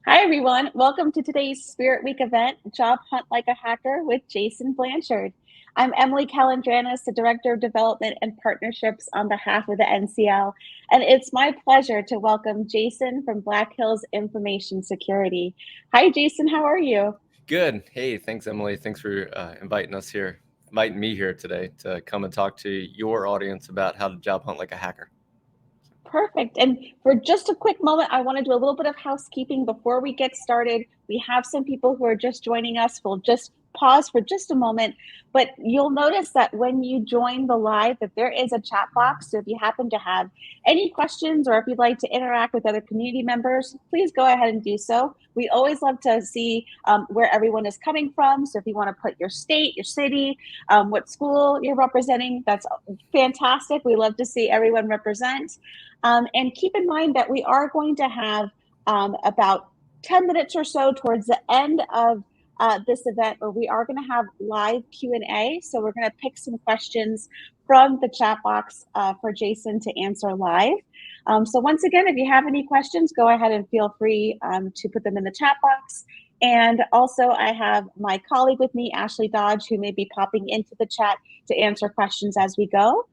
Hi, everyone. Welcome to today's Spirit Week event, Job Hunt Like a Hacker with Jason Blanchard. I'm Emily Calandranis, the Director of Development and Partnerships on behalf of the NCL, and it's my pleasure to welcome Jason from Black Hills Information Security. Hi, Jason. How are you? Good. Hey, thanks, Emily. Thanks for inviting me here today to come and talk to your audience about how to job hunt like a hacker. Perfect. And for just a quick moment, I want to do a little bit of housekeeping before we get started. We have some people who are just joining us. We'll just pause for just a moment, but you'll notice that when you join the live, that there is a chat box. So if you happen to have any questions or if you'd like to interact with other community members, please go ahead and do so. We always love to see where everyone is coming from. So if you want to put your state, your city, what school you're representing, that's fantastic. We love to see everyone represent. And keep in mind that we are going to have about 10 minutes or so towards the end of this event where we are going to have live Q&A. So we're going to pick some questions from the chat box for Jason to answer live. So once again, if you have any questions, go ahead and feel free to put them in the chat box. And also I have my colleague with me, Ashley Dodge, who may be popping into the chat to answer questions as we go.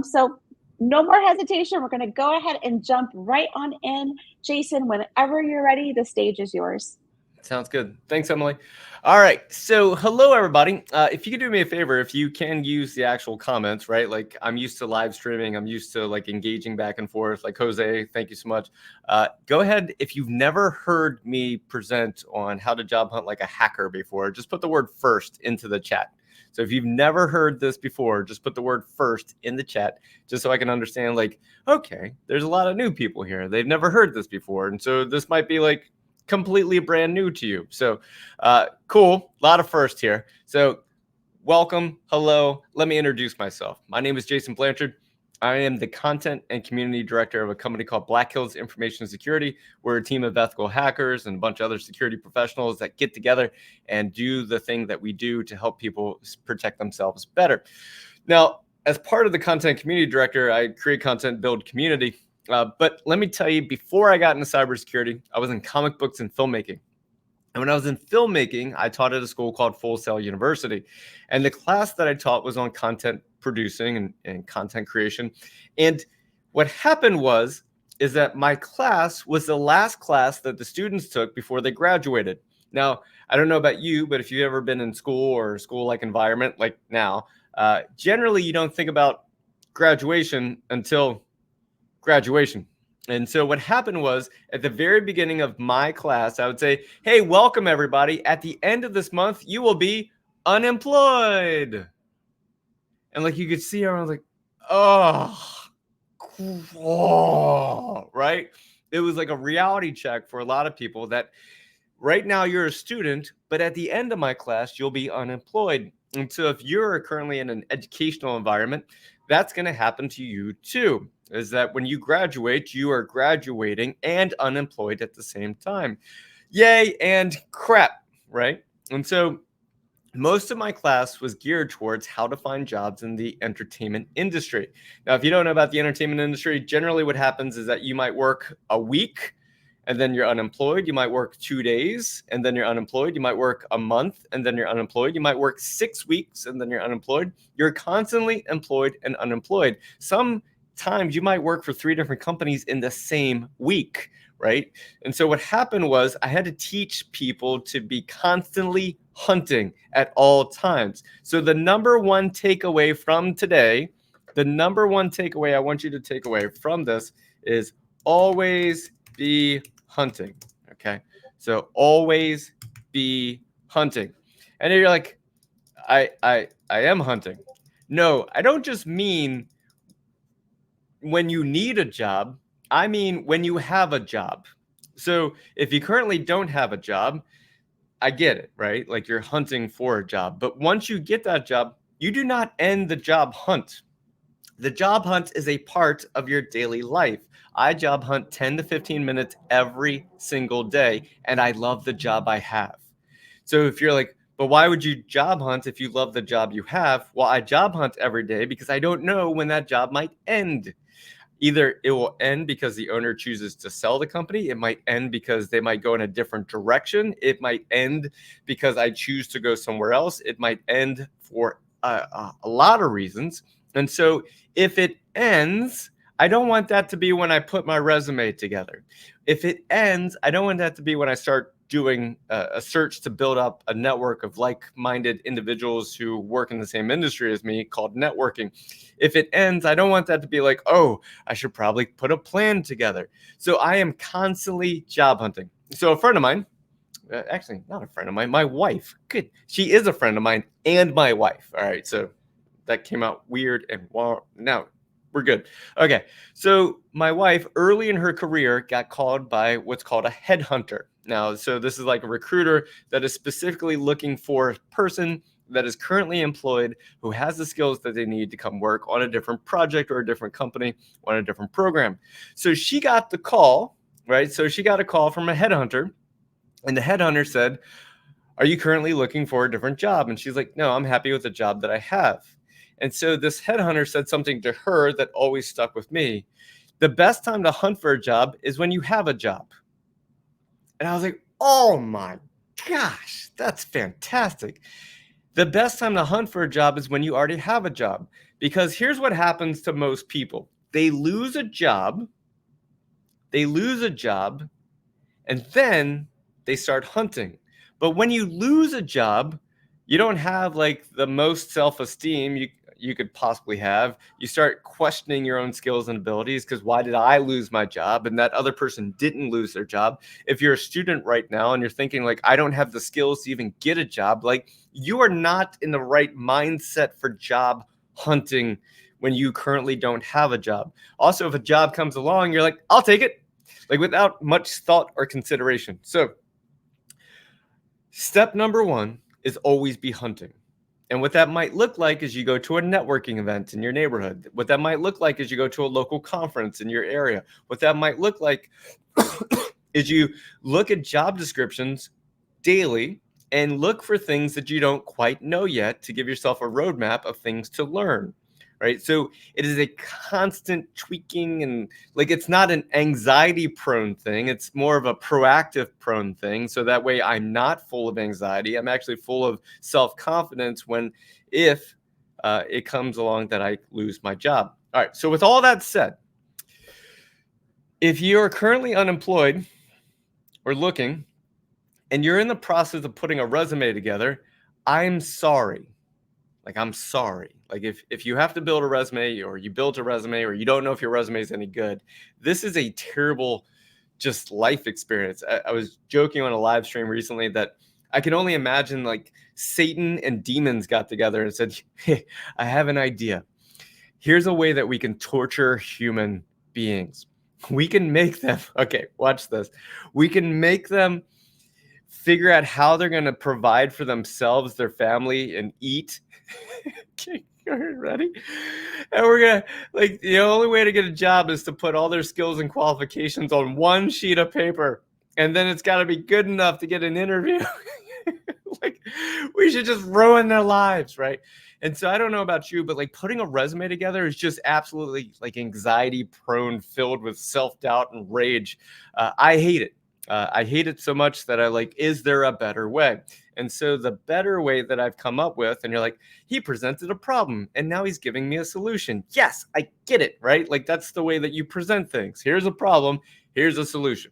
So no more hesitation. We're going to go ahead and jump right on in. Jason, whenever you're ready, the stage is yours. Sounds good. Thanks, Emily. All right. So hello, everybody. If you could do me a favor, if you can use the actual comments, right? Like I'm used to live streaming. I'm used to like engaging back and forth. Like Jose, thank you so much. Go ahead. If you've never heard me present on how to job hunt like a hacker before, just put the word first into the chat. So if you've never heard this before, just put the word first in the chat, just so I can understand like, okay, there's a lot of new people here. They've never heard this before. And so this might be like completely brand new to you. So cool. A lot of first here. So welcome. Hello. Let me introduce myself. My name is Jason Blanchard. I am the content and community director of a company called Black Hills Information Security. We're a team of ethical hackers and a bunch of other security professionals that get together and do the thing that we do to help people protect themselves better. Now, as part of the content community director, I create content, build community. But let me tell you, before I got into cybersecurity, I was in comic books and filmmaking. And when I was in filmmaking, I taught at a school called Full Sail University. And the class that I taught was on content producing and content creation. And what happened is that my class was the last class that the students took before they graduated. Now, I don't know about you, but if you've ever been in school or school-like environment like now, generally you don't think about graduation until graduation. And so what happened was at the very beginning of my class, I would say, hey, welcome everybody. At the end of this month, you will be unemployed. And like you could see, everyone was like, oh, right? It was like a reality check for a lot of people that right now you're a student, but at the end of my class, you'll be unemployed. And so if you're currently in an educational environment, that's going to happen to you too. Is that when you graduate, you are graduating and unemployed at the same time. Yay and crap, right? And so most of my class was geared towards how to find jobs in the entertainment industry. Now, if you don't know about the entertainment industry, generally what happens is that you might work a week and then you're unemployed. You might work 2 days and then you're unemployed. You might work a month and then you're unemployed. You might work 6 weeks and then you're unemployed. You're constantly employed and unemployed. Sometimes you might work for 3 different companies in the same week, right? And so what happened was I had to teach people to be constantly hunting at all times. So the number one takeaway from today, the number one takeaway I want you to take away from this is always be hunting. Okay. So always be hunting. And you're like, I am hunting. No, I don't just mean when you need a job. I mean when you have a job. So if you currently don't have a job, I get it, right? Like you're hunting for a job. But once you get that job, you do not end the job hunt. The job hunt is a part of your daily life. I job hunt 10 to 15 minutes every single day, and I love the job I have. So if you're like, but why would you job hunt if you love the job you have? Well, I job hunt every day because I don't know when that job might end. Either it will end because the owner chooses to sell the company. It might end because they might go in a different direction. It might end because I choose to go somewhere else. It might end for a lot of reasons. And so if it ends, I don't want that to be when I put my resume together. If it ends, I don't want that to be when I start doing a search to build up a network of like-minded individuals who work in the same industry as me, called networking. If it ends, I don't want that to be like, oh, I should probably put a plan together. So I am constantly job hunting. So a friend of mine, actually not a friend of mine, my wife, good. She is a friend of mine and my wife. All right, so that came out weird, and now we're good. Okay, so my wife early in her career got called by what's called a headhunter. Now, so this is like a recruiter that is specifically looking for a person that is currently employed who has the skills that they need to come work on a different project or a different company on a different program. So she got the call, right? So she got a call from a headhunter, and the headhunter said, are you currently looking for a different job? And she's like, no, I'm happy with the job that I have. And so this headhunter said something to her that always stuck with me. The best time to hunt for a job is when you have a job. And I was like, oh my gosh, that's fantastic. The best time to hunt for a job is when you already have a job. Because here's what happens to most people. They lose a job, and then they start hunting. But when you lose a job, you don't have like the most self-esteem you could possibly have. You start questioning your own skills and abilities, because why did I lose my job and that other person didn't lose their job? If you're a student right now and you're thinking like, I don't have the skills to even get a job, like you are not in the right mindset for job hunting when you currently don't have a job. Also, if a job comes along, you're like, I'll take it, like without much thought or consideration. So step number one is always be hunting. And what that might look like is you go to a networking event in your neighborhood. What that might look like is you go to a local conference in your area. What that might look like is you look at job descriptions daily and look for things that you don't quite know yet to give yourself a roadmap of things to learn. Right. So it is a constant tweaking, and like it's not an anxiety prone thing. It's more of a proactive prone thing. So that way I'm not full of anxiety. I'm actually full of self-confidence if it comes along that I lose my job. All right. So with all that said, if you are currently unemployed or looking and you're in the process of putting a resume together, I'm sorry. Like, I'm sorry. Like if you have to build a resume, or you built a resume, or you don't know if your resume is any good, this is a terrible just life experience. I was joking on a live stream recently that I can only imagine like Satan and demons got together and said, hey, I have an idea. Here's a way that we can torture human beings. We can make them, okay, watch this. We can make them figure out how they're going to provide for themselves, their family, and eat. Okay, ready? And we're going to, like, the only way to get a job is to put all their skills and qualifications on one sheet of paper. And then it's got to be good enough to get an interview. Like, we should just ruin their lives, right? And so I don't know about you, but like putting a resume together is just absolutely like anxiety prone, filled with self-doubt and rage. I hate it. I hate it so much that I like, is there a better way? And so the better way that I've come up with, and you're like, he presented a problem and now he's giving me a solution. Yes, I get it, right? Like that's the way that you present things. Here's a problem, here's a solution.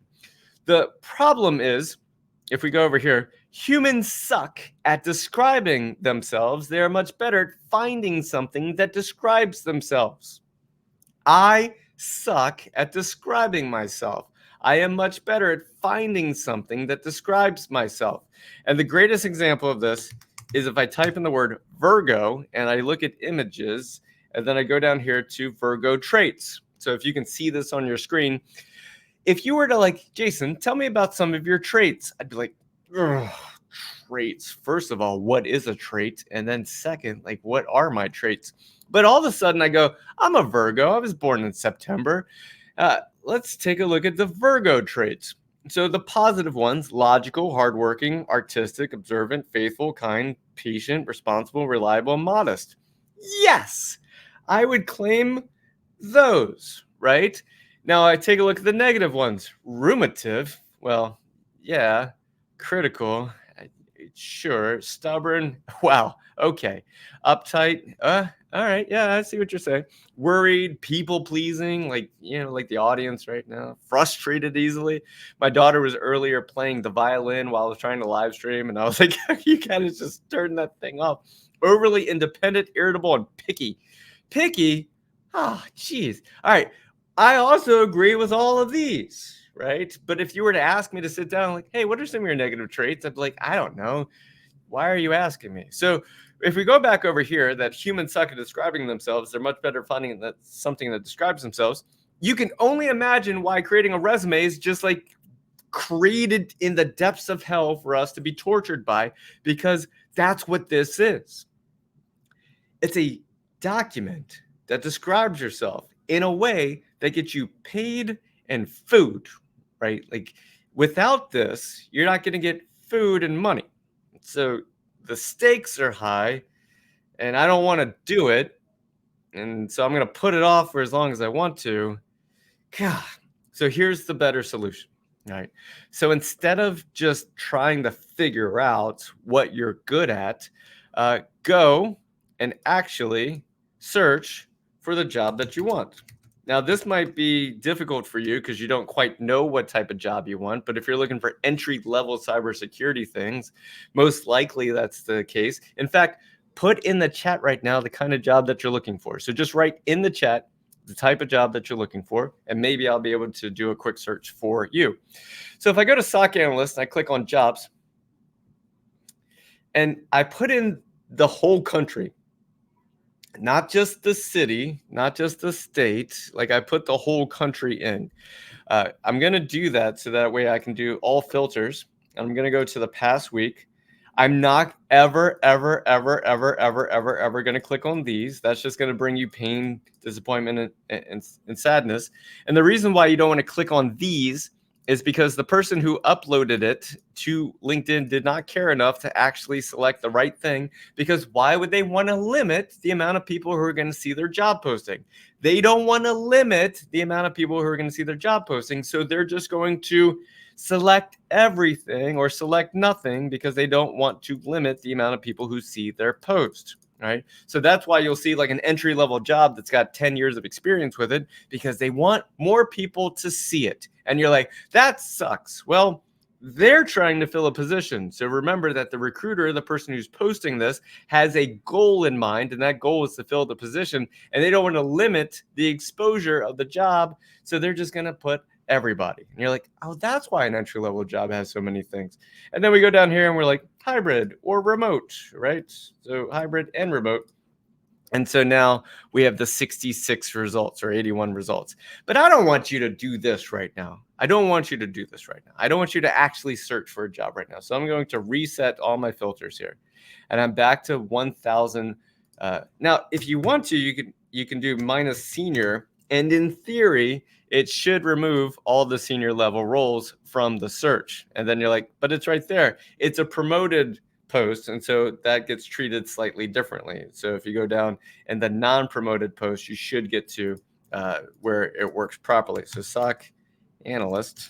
The problem is, if we go over here, humans suck at describing themselves. They're much better at finding something that describes themselves. I suck at describing myself. I am much better at finding something that describes myself. And the greatest example of this is if I type in the word Virgo and I look at images, and then I go down here to Virgo traits. So if you can see this on your screen, if you were to like, Jason, tell me about some of your traits, I'd be like, traits. First of all, what is a trait? And then second, like, what are my traits? But all of a sudden I go, I'm a Virgo. I was born in September. Let's take a look at the Virgo traits. So the positive ones: logical, hardworking, artistic, observant, faithful, kind, patient, responsible, reliable, modest. Yes, I would claim those, right? Now I take a look at the negative ones. Ruminative, well, yeah. Critical, sure. Stubborn, wow, okay. Uptight, all right, yeah, I see what you're saying. Worried, people pleasing, like, like the audience right now. Frustrated easily. My daughter was earlier playing the violin while I was trying to live stream, and I was like, you gotta just turn that thing off. Overly independent, irritable, and picky. Picky? Oh, geez. All right. I also agree with all of these, right? But if you were to ask me to sit down, like, hey, what are some of your negative traits? I'd be like, I don't know. Why are you asking me? So if we go back over here, that humans suck at describing themselves, they're much better finding that something that describes themselves. You can only imagine why creating a resume is just like created in the depths of hell for us to be tortured by, because that's what this is. It's a document that describes yourself in a way that gets you paid and food, right? Like without this, you're not going to get food and money. So the stakes are high and I don't want to do it. And so I'm going to put it off for as long as I want to. God. So here's the better solution, right? So instead of just trying to figure out what you're good at, go and actually search for the job that you want. Now, this might be difficult for you because you don't quite know what type of job you want. But if you're looking for entry-level cybersecurity things, most likely that's the case. In fact, put in the chat right now the kind of job that you're looking for. So just write in the chat the type of job that you're looking for, and maybe I'll be able to do a quick search for you. So if I go to SOC Analyst and I click on Jobs, and I put in the whole country, not just the city, not just the state, like I put the whole country in. I'm going to do that so that way I can do all filters. I'm going to go to the past week. I'm not ever going to click on these. That's just going to bring you pain, disappointment, and sadness. And the reason why you don't want to click on these is because the person who uploaded it to LinkedIn did not care enough to actually select the right thing, because why would they want to limit the amount of people who are going to see their job posting? They don't want to limit the amount of people who are going to see their job posting. So they're just going to select everything or select nothing because they don't want to limit the amount of people who see their post. Right. So that's why you'll see like an entry level job that's got 10 years of experience with it, because they want more people to see it. And you're like, that sucks. Well, they're trying to fill a position. So remember that the recruiter, the person who's posting this, has a goal in mind, and that goal is to fill the position. And they don't want to limit the exposure of the job. So they're just going to put everybody. And you're like, oh, that's why an entry level job has so many things. And then we go down here and we're like hybrid or remote, right? So hybrid and remote. And so now we have the 66 results or 81 results. But I don't want you to do this right now. I don't want you to do this right now. I don't want you to actually search for a job right now. So I'm going to reset all my filters here. And I'm back to 1,000. Now, if you want to, you can do minus senior. And in theory, it should remove all the senior level roles from the search. And then you're like, but it's right there. It's a promoted post. And so that gets treated slightly differently. So if you go down and the non-promoted post, you should get to where it works properly. So SOC analyst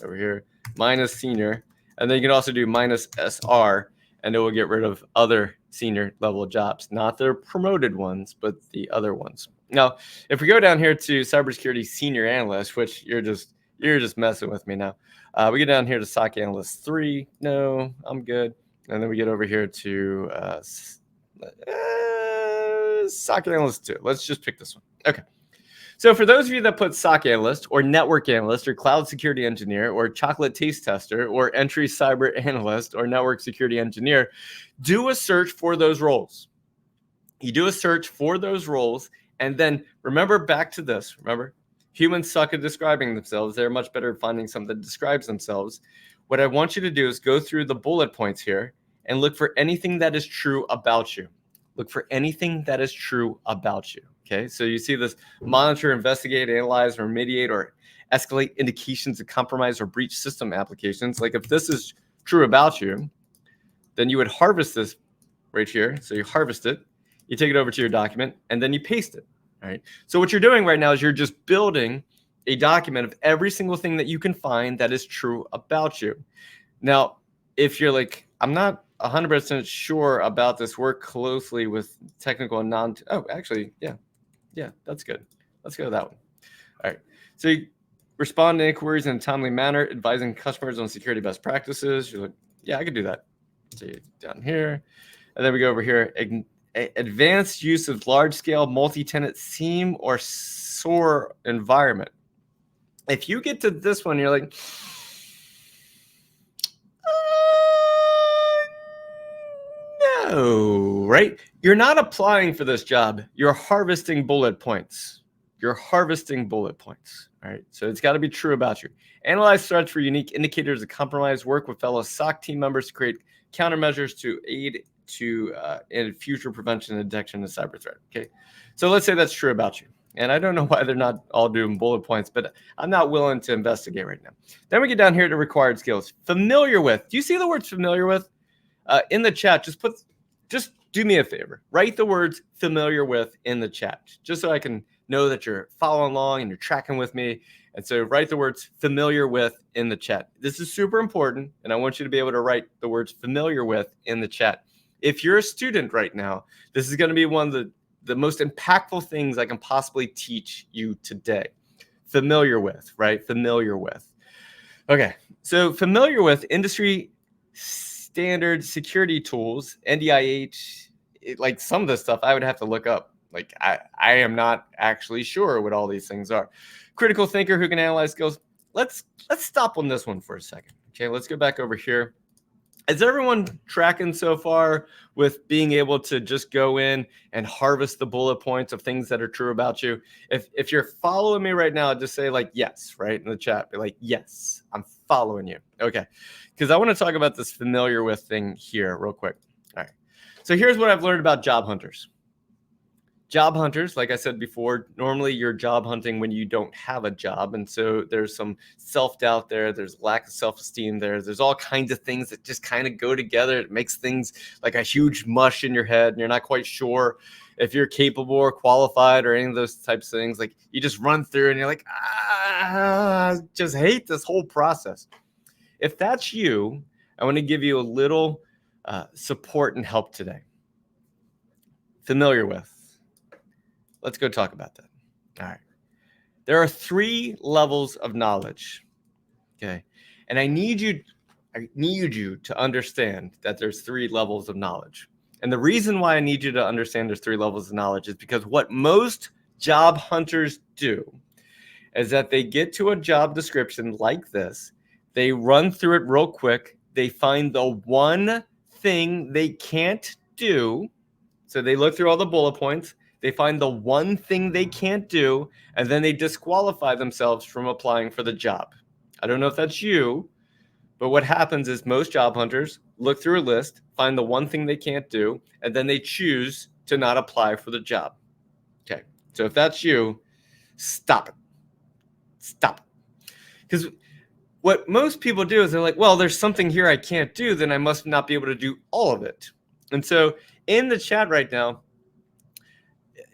over here, minus senior. And then you can also do minus SR, and it will get rid of other senior level jobs, not the promoted ones, but the other ones. Now, if we go down here to cybersecurity senior analyst, which you're just messing with me now. We get down here to SOC analyst 3. No, I'm good. And then we get over here to SOC analyst 2. Let's just pick this one. Okay. So for those of you that put SOC analyst or network analyst or cloud security engineer or chocolate taste tester or entry cyber analyst or network security engineer, do a search for those roles. You do a search for those roles, and then remember back to this. Remember, humans suck at describing themselves. They're much better at finding something that describes themselves. What I want you to do is go through the bullet points here and look for anything that is true about you. Look for anything that is true about you. Okay, so you see this: monitor, investigate, analyze, remediate, or escalate indications of compromise or breach system applications. Like if this is true about you, then you would harvest this right here. So you harvest it, you take it over to your document, and then you paste it. All right. So what you're doing right now is you're just building a document of every single thing that you can find that is true about you. Now, if you're like, I'm not 100% sure about this, work closely with technical and oh, actually, yeah, that's good. Let's go to that one. All right. So you respond to inquiries in a timely manner, advising customers on security best practices. You're like, yeah, I could do that. So you're down here. And then we go over here. Advanced use of large-scale multi-tenant SIEM or SOAR environment. If you get to this one, you're like, no, right? You're not applying for this job. You're harvesting bullet points. You're harvesting bullet points. All right. So it's got to be true about you. Analyze threats for unique indicators of compromise. Work with fellow SOC team members to create countermeasures to aid in future prevention and detection of cyber threat. Okay. So let's say that's true about you. And I don't know why they're not all doing bullet points, but I'm not willing to investigate right now. Then we get down here to required skills. Familiar with. Do you see the words familiar with? In the chat, just do me a favor. Write the words familiar with in the chat, just so I can know that you're following along and you're tracking with me. And so write the words familiar with in the chat. This is super important, and I want you to be able to write the words familiar with in the chat. If you're a student right now, this is going to be one of the most impactful things I can possibly teach you today. Familiar with, right? Familiar with. Okay, so familiar with industry standard security tools, NDIH, like some of this stuff I would have to look up. Like I am not actually sure what all these things are. Critical thinker who can analyze skills. Let's stop on this one for a second. Okay, let's go back over here. Is everyone tracking so far with being able to just go in and harvest the bullet points of things that are true about you? If you're following me right now, just say like yes, right, in the chat. Be like, yes, I'm following you. Okay, because I want to talk about this familiar with thing here real quick. All right, so here's what I've learned about job hunters. Job hunters, like I said before, normally you're job hunting when you don't have a job. And so there's some self-doubt there. There's lack of self-esteem there. There's all kinds of things that just kind of go together. It makes things like a huge mush in your head. And you're not quite sure if you're capable or qualified or any of those types of things. Like you just run through and you're like, I just hate this whole process. If that's you, I want to give you a little support and help today. Familiar with. Let's go talk about that. All right. There are 3 levels of knowledge. Okay. And I need you to understand that there's 3 levels of knowledge. And the reason why I need you to understand there's 3 levels of knowledge is because what most job hunters do is that they get to a job description like this. They run through it real quick. They find the one thing they can't do. So they look through all the bullet points. They find the one thing they can't do, and then they disqualify themselves from applying for the job. I don't know if that's you, but what happens is most job hunters look through a list, find the one thing they can't do, and then they choose to not apply for the job. Okay, so if that's you, stop it. Stop it. Because what most people do is they're like, well, there's something here I can't do, then I must not be able to do all of it. And so in the chat right now,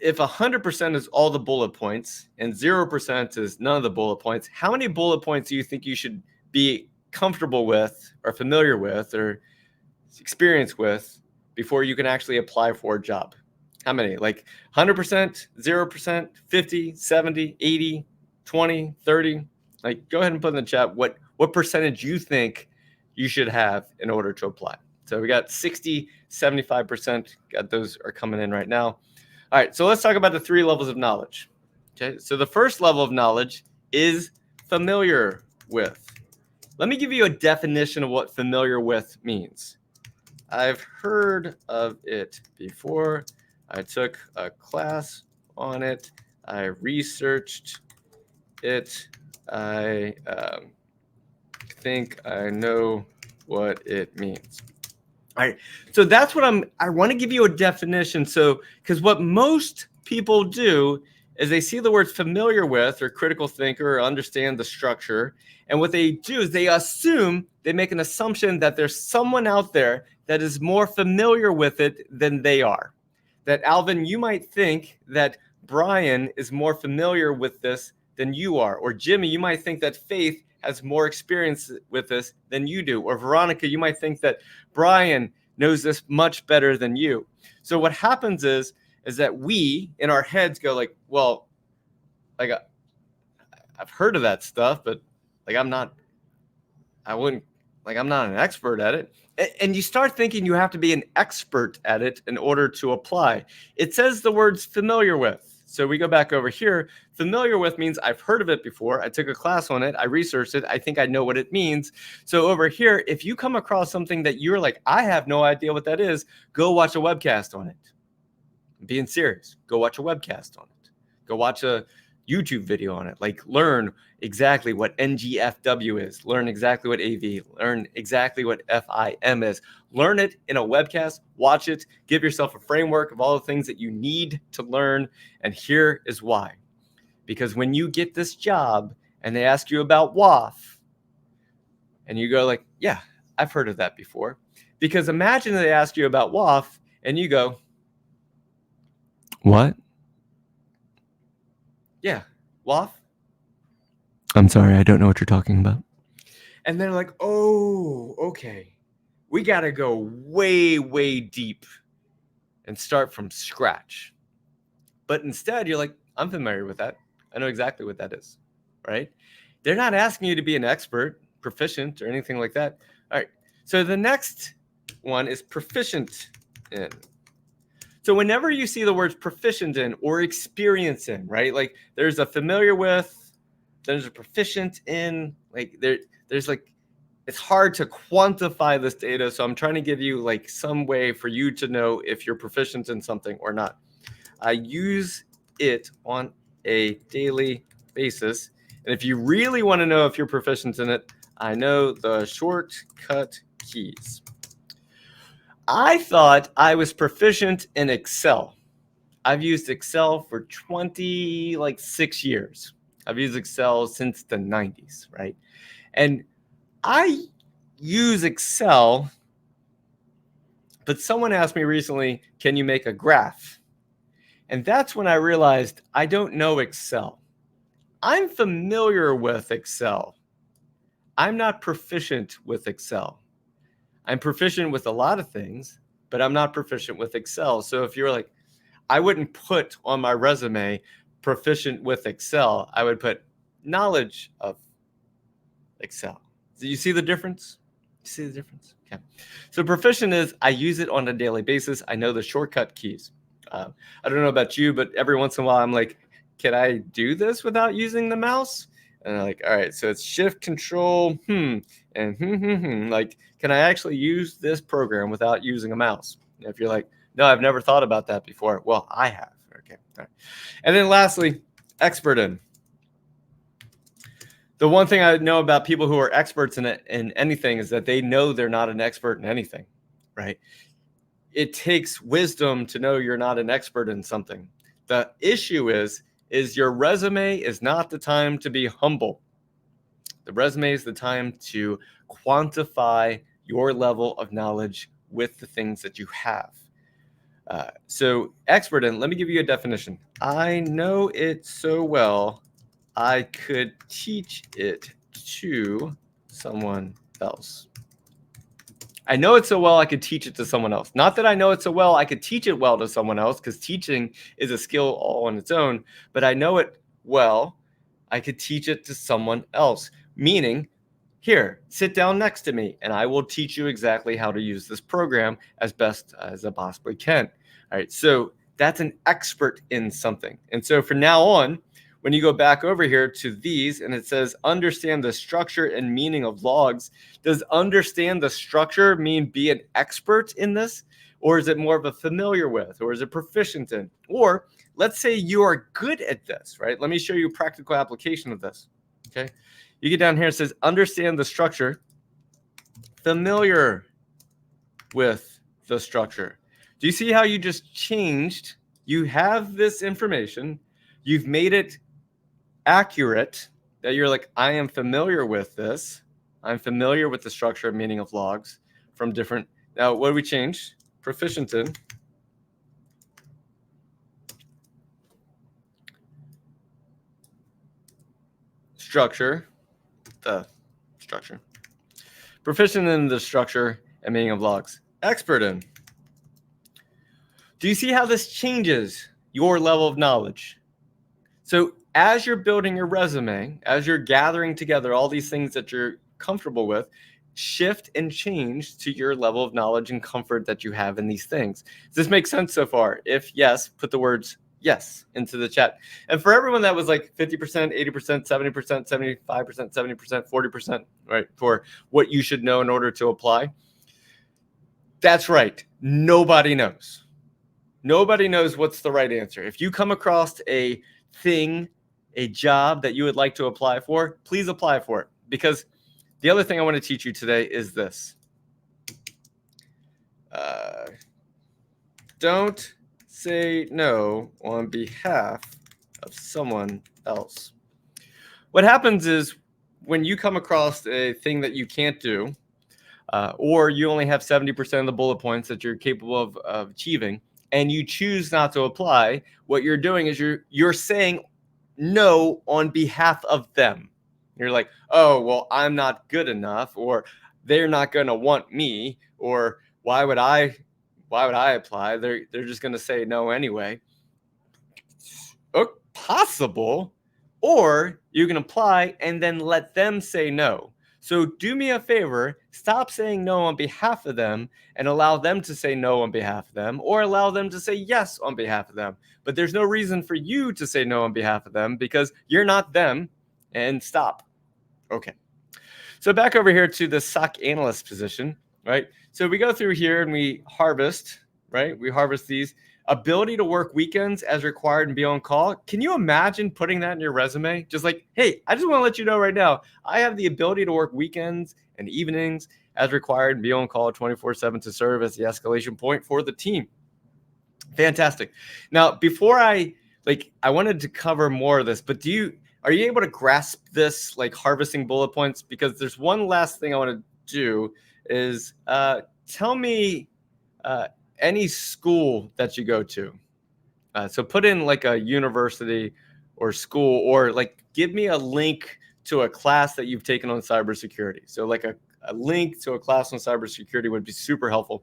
if 100% is all the bullet points and 0% is none of the bullet points, how many bullet points do you think you should be comfortable with or familiar with or experienced with before you can actually apply for a job? How many? Like 100%, 0%, 50, 70, 80, 20, 30? Like go ahead and put in the chat what percentage you think you should have in order to apply. So we got 60, 75%. Got those are coming in right now. All right, so let's talk about the 3 levels of knowledge. Okay, so the first level of knowledge is familiar with. Let me give you a definition of what familiar with means. I've heard of it before. I took a class on it. I researched it. I think I know what it means. All right, so that's what I want to give you a definition. So, because what most people do is they see the word familiar with or critical thinker or understand the structure. And what they do is they make an assumption that there's someone out there that is more familiar with it than they are. That Alvin, you might think that Brian is more familiar with this than you are. Or Jimmy, you might think that Faith has more experience with this than you do. Or Veronica, you might think that Brian knows this much better than you. So what happens is that we in our heads go like, well, like I've heard of that stuff, but like I'm not an expert at it. And you start thinking you have to be an expert at it in order to apply. It says the words familiar with. So we go back over here. Familiar with means I've heard of it before. I took a class on it. I researched it. I think I know what it means. So over here, if you come across something that you're like, I have no idea what that is, go watch a webcast on it. I'm being serious. Go watch a webcast on it. Go watch a YouTube video on it. Like learn exactly what NGFW is. Learn exactly what AV. Learn exactly what FIM is. Learn it in a webcast. Watch it. Give yourself a framework of all the things that you need to learn. And here is why. Because when you get this job and they ask you about WAF, and you go like, yeah, I've heard of that before. Because imagine they ask you about WAF and you go, what? Yeah, WAF? I'm sorry, I don't know what you're talking about. And they're like, oh, okay. We got to go way, way deep and start from scratch. But instead, you're like, I'm familiar with that. I know exactly what that is, right? They're not asking you to be an expert, proficient, or anything like that. All right, so the next one is proficient in. So whenever you see the words proficient in or experience in, right? Like there's a familiar with, there's a proficient in, like there's like, it's hard to quantify this data. So I'm trying to give you like some way for you to know if you're proficient in something or not. I use it on a daily basis. And if you really want to know if you're proficient in it, I know the shortcut keys. I thought I was proficient in Excel. I've used Excel for 6 years. I've used Excel since the 90s, right? And I use Excel, but someone asked me recently, can you make a graph? And that's when I realized I don't know Excel. I'm familiar with Excel. I'm not proficient with Excel. I'm proficient with a lot of things, but I'm not proficient with Excel. So if you're like, I wouldn't put on my resume proficient with Excel. I would put knowledge of Excel. Do you see the difference? You see the difference? Okay. So proficient is I use it on a daily basis. I know the shortcut keys. I don't know about you, but every once in a while I'm like, can I do this without using the mouse? And I'm like, all right, so it's shift control, and like, can I actually use this program without using a mouse? And if you're like, no, I've never thought about that before. Well, I have. Okay. All right. And then lastly, expert in. The one thing I know about people who are experts in anything is that they know they're not an expert in anything, right? It takes wisdom to know you're not an expert in something. The issue is your resume is not the time to be humble. The resume is the time to quantify your level of knowledge with the things that you have. So expert in, let me give you a definition. I know it so well, I could teach it to someone else. I know it so well, I could teach it to someone else. Not that I know it so well, I could teach it well to someone else, because teaching is a skill all on its own, but I know it well, I could teach it to someone else. Meaning, here, sit down next to me, and I will teach you exactly how to use this program as best as I possibly can. All right, so that's an expert in something. And so from now on, when you go back over here to these and it says understand the structure and meaning of logs, does understand the structure mean be an expert in this? Or is it more of a familiar with? Or is it proficient in? Or let's say you are good at this, right? Let me show you a practical application of this, okay? You get down here, it says understand the structure, familiar with the structure. Do you see how you just changed? You have this information, you've made it accurate, that you're like, I am familiar with this. I'm familiar with the structure and meaning of logs from different. Now, what do we change? Proficient in. structure, proficient in the structure and meaning of logs, expert in. Do you see how this changes your level of knowledge? So as you're building your resume, as you're gathering together all these things that you're comfortable with, shift and change to your level of knowledge and comfort that you have in these things. Does this make sense so far? If yes, put the words yes into the chat. And for everyone that was like 50%, 80%, 70%, 75%, 70%, 40%, right, for what you should know in order to apply, that's right. Nobody knows. Nobody knows what's the right answer. If you come across a thing, a job that you would like to apply for, please apply for it. Because the other thing I want to teach you today is this. Don't say no on behalf of someone else. What happens is when you come across a thing that you can't do, or you only have 70% of the bullet points that you're capable of achieving, and you choose not to apply, what you're doing is you're saying no on behalf of them. You're like, oh, well, I'm not good enough, or they're not going to want me, or why would I apply? They're just going to say no anyway. Oh, possible. Or you can apply and then let them say no. So do me a favor, stop saying no on behalf of them and allow them to say no on behalf of them, or allow them to say yes on behalf of them. But there's no reason for you to say no on behalf of them because you're not them, and stop. Okay. So back over here to the SOC analyst position, right? So we go through here and we harvest, right? We harvest these. Ability to work weekends as required and be on call. Can you imagine putting that in your resume? Just like, hey, I just want to let you know right now, I have the ability to work weekends and evenings as required and be on call 24/7 to serve as the escalation point for the team. Fantastic. Now, before I wanted to cover more of this, but are you able to grasp this, like harvesting bullet points? Because there's one last thing I want to do is tell me any school that you go to. So put in like a university or school, or like give me a link to a class that you've taken on cybersecurity. So like a link to a class on cybersecurity would be super helpful.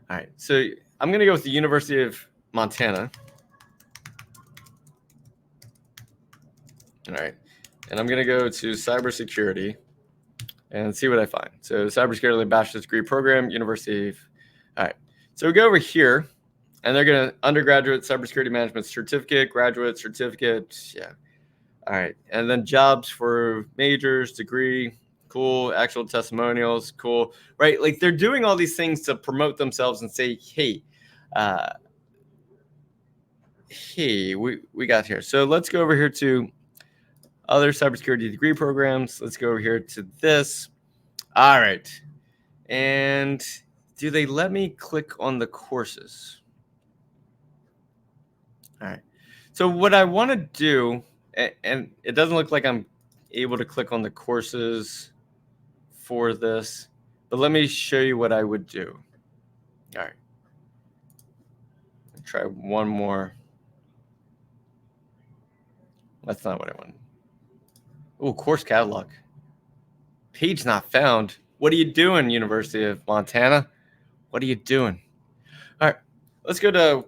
All right, so I'm going to go with the University of Montana. All right, and I'm going to go to cybersecurity and see what I find. So cybersecurity bachelor's degree program, University of, all right. So we go over here and they're going to undergraduate cybersecurity management certificate, graduate certificate. Yeah. All right. And then jobs for majors, degree, cool. Actual testimonials, cool. Right. Like they're doing all these things to promote themselves and say, hey, we got here. So let's go over here to other cybersecurity degree programs. Let's go over here to this. All right. And do they let me click on the courses? All right. So what I want to do, and it doesn't look like I'm able to click on the courses for this, but let me show you what I would do. All right. Try one more. That's not what I want. Oh, course catalog. Page not found. What are you doing, University of Montana? What are you doing? All right, let's go to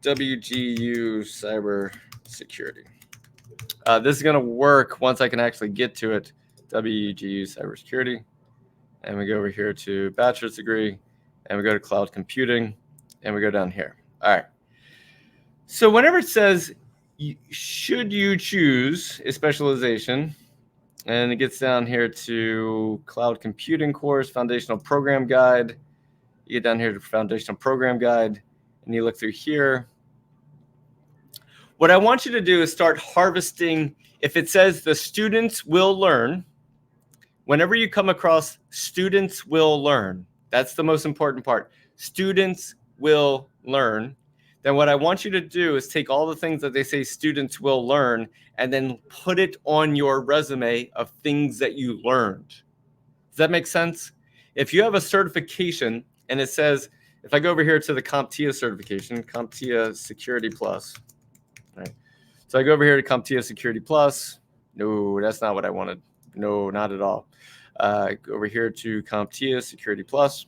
WGU Cybersecurity. This is going to work once I can actually get to it. WGU Cybersecurity. And we go over here to bachelor's degree. And we go to cloud computing. And we go down here. All right. So whenever it says, should you choose a specialization, and it gets down here to cloud computing course, foundational program guide. You get down here to foundational program guide, and you look through here. What I want you to do is start harvesting. If it says the students will learn, whenever you come across students will learn, that's the most important part. Students will learn. Then what I want you to do is take all the things that they say students will learn and then put it on your resume of things that you learned. Does that make sense? If you have a certification and it says, if I go over here to the CompTIA certification, CompTIA Security Plus, right? So I go over here to CompTIA Security Plus. No, that's not what I wanted. No, not at all. Go over here to CompTIA Security Plus,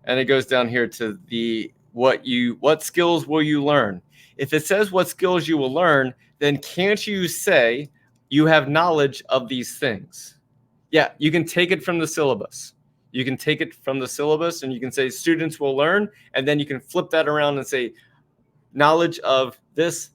and it goes down here to the what skills will you learn? If it says what skills you will learn, then can't you say you have knowledge of these things? Yeah, you can take it from the syllabus. You can take it from the syllabus and you can say students will learn, and then you can flip that around and say knowledge of this,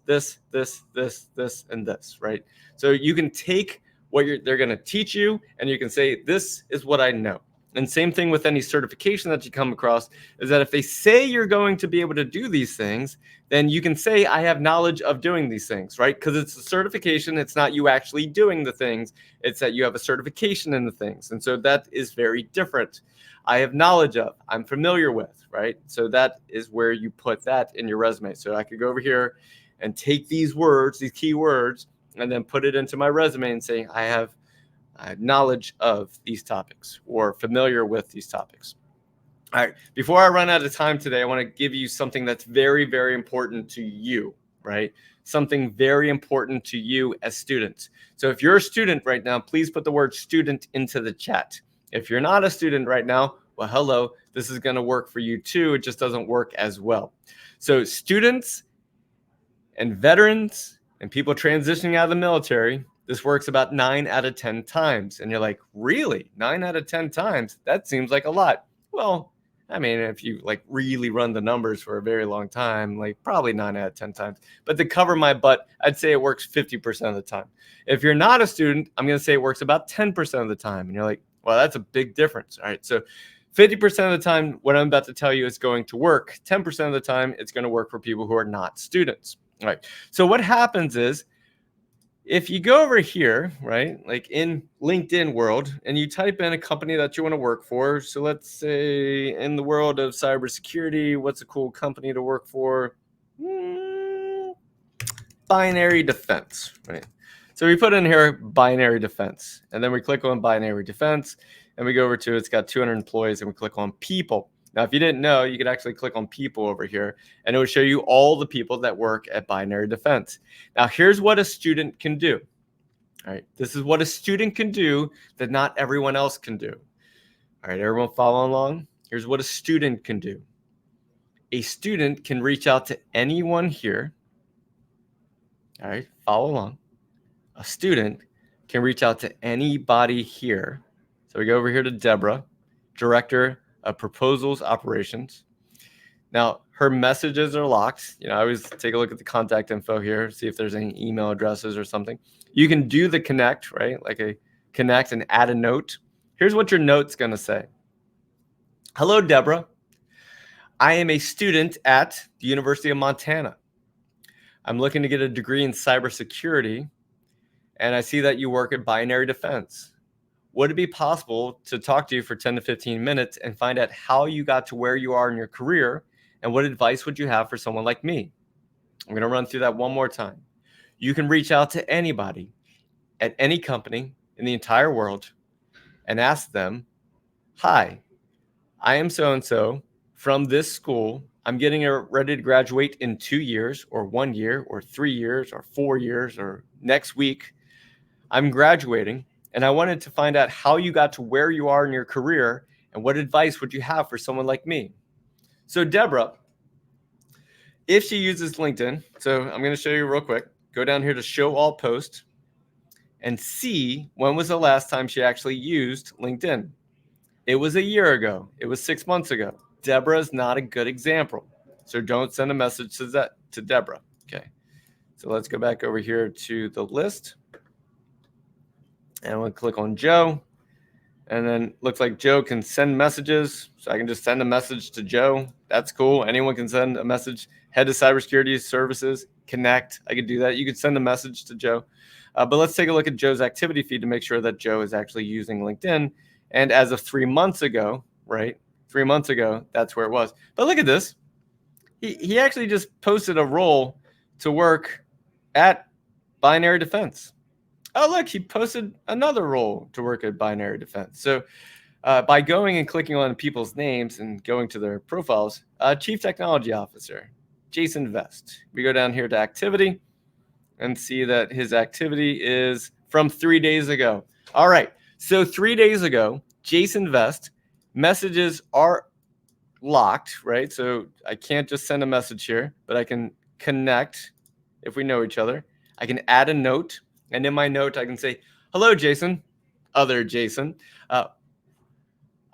and this, right? So you can take what they're going to teach you and you can say, this is what I know. And same thing with any certification that you come across is that if they say you're going to be able to do these things, then you can say, I have knowledge of doing these things, right? Because it's a certification. It's not you actually doing the things. It's that you have a certification in the things. And so that is very different. I have knowledge of, I'm familiar with, right? So that is where you put that in your resume. So I could go over here and take these words, these key words, and then put it into my resume and say, I have knowledge of these topics or familiar with these topics. All right. Before I run out of time today, I want to give you something that's very, very important to you, right? Something very important to you as students. So if you're a student right now, please put the word student into the chat. If you're not a student right now, well, hello, this is going to work for you too. It just doesn't work as well. So students and veterans and people transitioning out of the military, this works about 9 out of 10 times. And you're like, really? 9 out of 10 times? That seems like a lot. Well, I mean, if you like really run the numbers for a very long time, like probably 9 out of 10 times. But to cover my butt, I'd say it works 50% of the time. If you're not a student, I'm going to say it works about 10% of the time. And you're like, well, that's a big difference. All right. So 50% of the time, what I'm about to tell you is going to work. 10% of the time, it's going to work for people who are not students. All right. So what happens is, if you go over here, right, like in LinkedIn world, and you type in a company that you want to work for. So let's say in the world of cybersecurity, what's a cool company to work for? Binary Defense, right? So we put in here Binary Defense, and then we click on Binary Defense, and we go over to it's got 200 employees, and we click on People. Now, if you didn't know, you could actually click on People over here, and it will show you all the people that work at Binary Defense. Now, here's what a student can do. All right, this is what a student can do that not everyone else can do. All right, everyone follow along? Here's what a student can do. A student can reach out to anyone here. All right, follow along. A student can reach out to anybody here. So we go over here to Deborah, Director of Proposals Operations. Now, her messages are locked. I always take a look at the contact info here, see if there's any email addresses or something. You can do the connect, right? Like a connect and add a note. Here's what your note's going to say. Hello, Deborah. I am a student at the University of Montana. I'm looking to get a degree in cybersecurity, and I see that you work at Binary Defense. Would it be possible to talk to you for 10 to 15 minutes and find out how you got to where you are in your career, and what advice would you have for someone like me? I'm going to run through that one more time. You can reach out to anybody at any company in the entire world and ask them, hi, I am so-and-so from this school. I'm getting ready to graduate in 2 years or 1 year or 3 years or 4 years or next week. I'm graduating. And I wanted to find out how you got to where you are in your career and what advice would you have for someone like me? So Deborah, if she uses LinkedIn, so I'm going to show you real quick. Go down here to show all posts and see when was the last time she actually used LinkedIn. It was a year ago. It was 6 months ago. Deborah is not a good example. So don't send a message to Deborah. Okay. So let's go back over here to the list. And we'll click on Joe. And then looks like Joe can send messages. So I can just send a message to Joe. That's cool. Anyone can send a message. Head to Cybersecurity Services, connect. I could do that. You could send a message to Joe. But let's take a look at Joe's activity feed to make sure that Joe is actually using LinkedIn. And as of 3 months ago, right? 3 months ago, that's where it was. But look at this. He actually just posted a role to work at Binary Defense. Oh, look, he posted another role to work at Binary Defense. So by going and clicking on people's names and going to their profiles, Chief Technology Officer, Jason Vest. We go down here to activity, and see that his activity is from 3 days ago. All right. So 3 days ago, Jason Vest, messages are locked, right? So I can't just send a message here, but I can connect if we know each other. I can add a note, and in my note, I can say, hello, Jason, other Jason.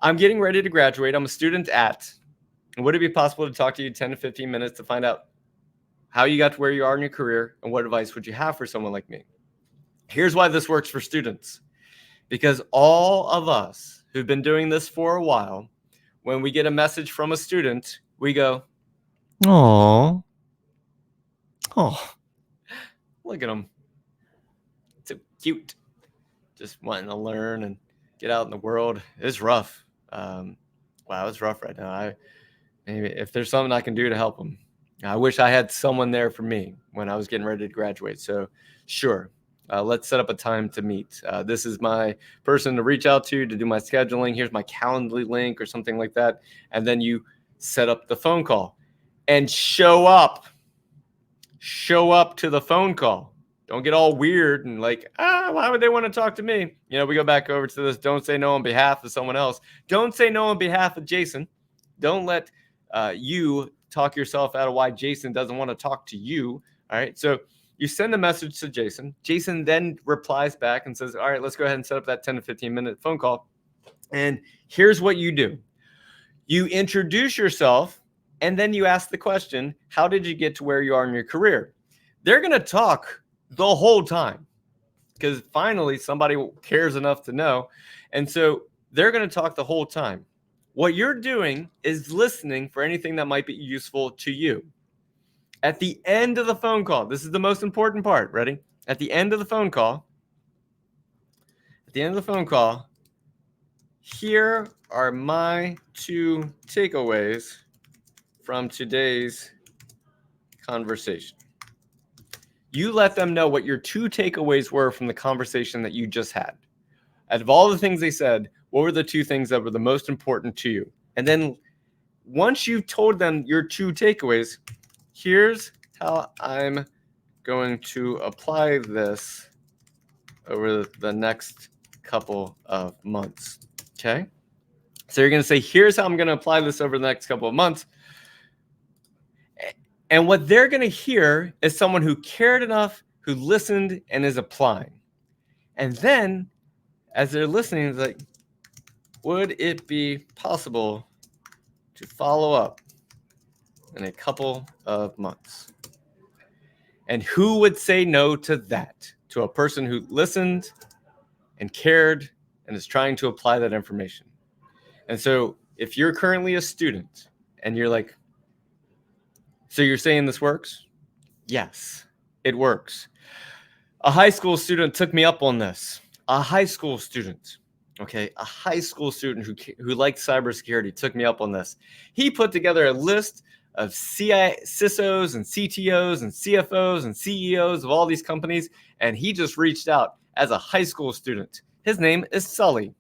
I'm getting ready to graduate. I'm a student at. Would it be possible to talk to you 10 to 15 minutes to find out how you got to where you are in your career, and what advice would you have for someone like me? Here's why this works for students. Because all of us who've been doing this for a while, when we get a message from a student, we go, oh, look at them. So cute. Just wanting to learn and get out in the world. It's rough. Wow, it's rough right now. Maybe if there's something I can do to help them. I wish I had someone there for me when I was getting ready to graduate. So sure, let's set up a time to meet. This is my person to reach out to do my scheduling. Here's my Calendly link or something like that. And then you set up the phone call and show up. Show up to the phone call. Don't get all weird and like, why would they want to talk to me? You know, we go back over to this. Don't say no on behalf of someone else. Don't say no on behalf of Jason. Don't let you talk yourself out of why Jason doesn't want to talk to you. All right. So you send a message to Jason. Jason then replies back and says, all right, let's go ahead and set up that 10 to 15 minute phone call. And here's what you do. You introduce yourself, and then you ask the question, how did you get to where you are in your career? They're going to talk the whole time because finally somebody cares enough to know. And so they're going to talk the whole time. What you're doing is listening for anything that might be useful to you. At the end of the phone call, this is the most important part. Ready? At the end of the phone call, here are my 2 takeaways from today's conversation. You let them know what your 2 takeaways were from the conversation that you just had. Out of all the things they said, what were the 2 things that were the most important to you? And then once you've told them your 2 takeaways, here's how I'm going to apply this over the next couple of months. Okay? So you're going to say, here's how I'm going to apply this over the next couple of months. And what they're going to hear is someone who cared enough, who listened, and is applying. And then, as they're listening, it's like, would it be possible to follow up in a couple of months? And who would say no to that? To a person who listened and cared and is trying to apply that information. And so if you're currently a student and you're like, so you're saying this works? Yes, it works. A high school student took me up on this. A high school student, okay, a high school student who liked cybersecurity took me up on this. He put together a list of CISOs and CTOs and CFOs and CEOs of all these companies, and he just reached out as a high school student. His name is Sully.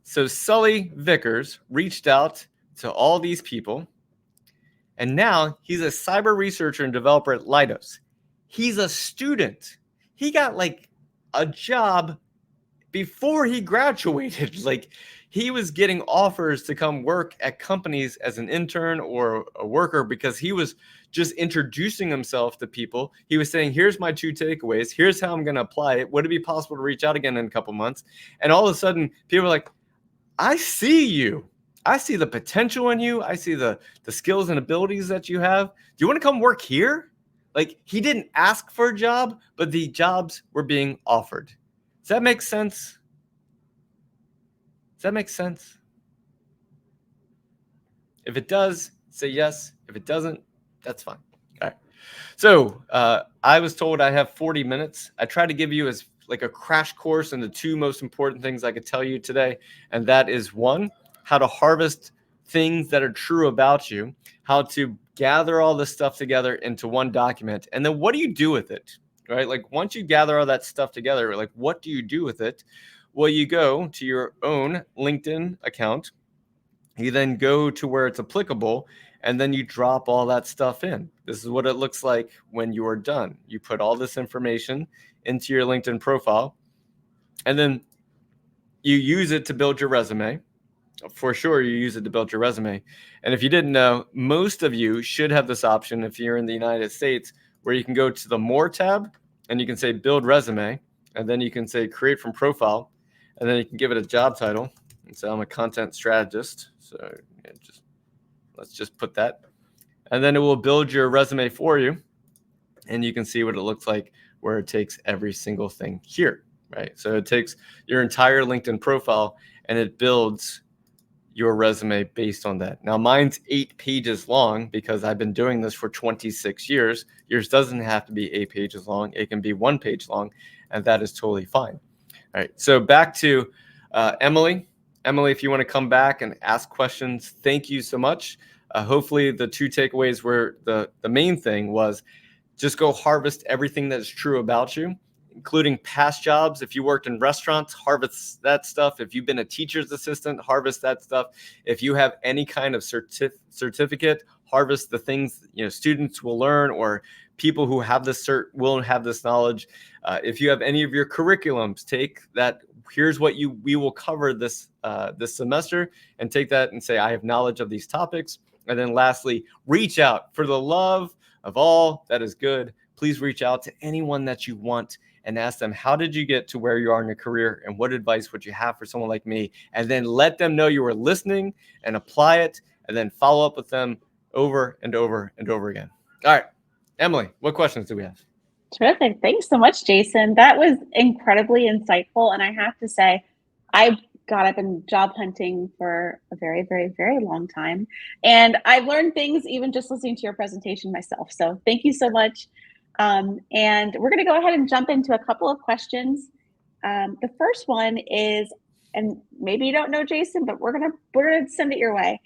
So Sully Vickers reached out to all these people, and now he's a cyber researcher and developer at Leidos. He's a student. He got like a job before he graduated. Like he was getting offers to come work at companies as an intern or a worker because he was just introducing himself to people. He was saying, here's my 2 takeaways. Here's how I'm going to apply it. Would it be possible to reach out again in a couple months? And all of a sudden people are like, I see you. I see the potential in you. I see the skills and abilities that you have. Do you want to come work here? Like he didn't ask for a job, but the jobs were being offered. Does that make sense? Does that make sense? If it does, say yes. If it doesn't, that's fine. All right. So I was told I have 40 minutes. I tried to give you as like a crash course in the 2 most important things I could tell you today. And that is 1, how to harvest things that are true about you, how to gather all this stuff together into one document. And then what do you do with it, right? Like once you gather all that stuff together, like what do you do with it? Well, you go to your own LinkedIn account. You then go to where it's applicable and then you drop all that stuff in. This is what it looks like when you are done. You put all this information into your LinkedIn profile, and then you use it to build your resume. For sure, you use it to build your resume. And if you didn't know, most of you should have this option if you're in the United States, where you can go to the More tab and you can say Build Resume, and then you can say Create from Profile, and then you can give it a job title. And so I'm a content strategist. So let's just put that. And then it will build your resume for you. And you can see what it looks like where it takes every single thing here, right? So it takes your entire LinkedIn profile and it builds your resume based on that. Now mine's 8 pages long because I've been doing this for 26 years. Yours doesn't have to be 8 pages long. It can be 1 page long, and that is totally fine. All right, so back to Emily. Emily, if you want to come back and ask questions, thank you so much. Hopefully the 2 takeaways were the main thing was just go harvest everything that is true about you, including past jobs. If you worked in restaurants, harvest that stuff. If you've been a teacher's assistant, harvest that stuff. If you have any kind of certificate, harvest the things students will learn, or people who have this cert will have this knowledge. If you have any of your curriculums, take that. Here's what we will cover this semester, and take that and say, I have knowledge of these topics. And then lastly, reach out. For the love of all that is good, please reach out to anyone that you want and ask them, how did you get to where you are in your career, and what advice would you have for someone like me? And then let them know you were listening and apply it, and then follow up with them over and over and over again. All right, Emily, what questions do we have? Terrific. Thanks so much, Jason. That was incredibly insightful. And I have to say, I've been job hunting for a very, very, very long time. And I've learned things even just listening to your presentation myself. So thank you so much. And we're going to go ahead and jump into a couple of questions. The first one is, and maybe you don't know, Jason, but we're gonna send it your way.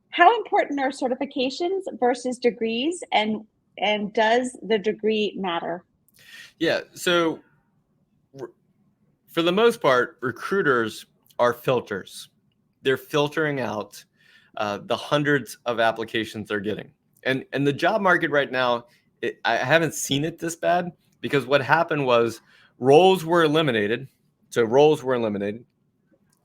How important are certifications versus degrees, and does the degree matter? Yeah, so for the most part, recruiters are filters. They're filtering out the hundreds of applications they're getting. And the job market right now, I haven't seen it this bad, because what happened was roles were eliminated. So roles were eliminated.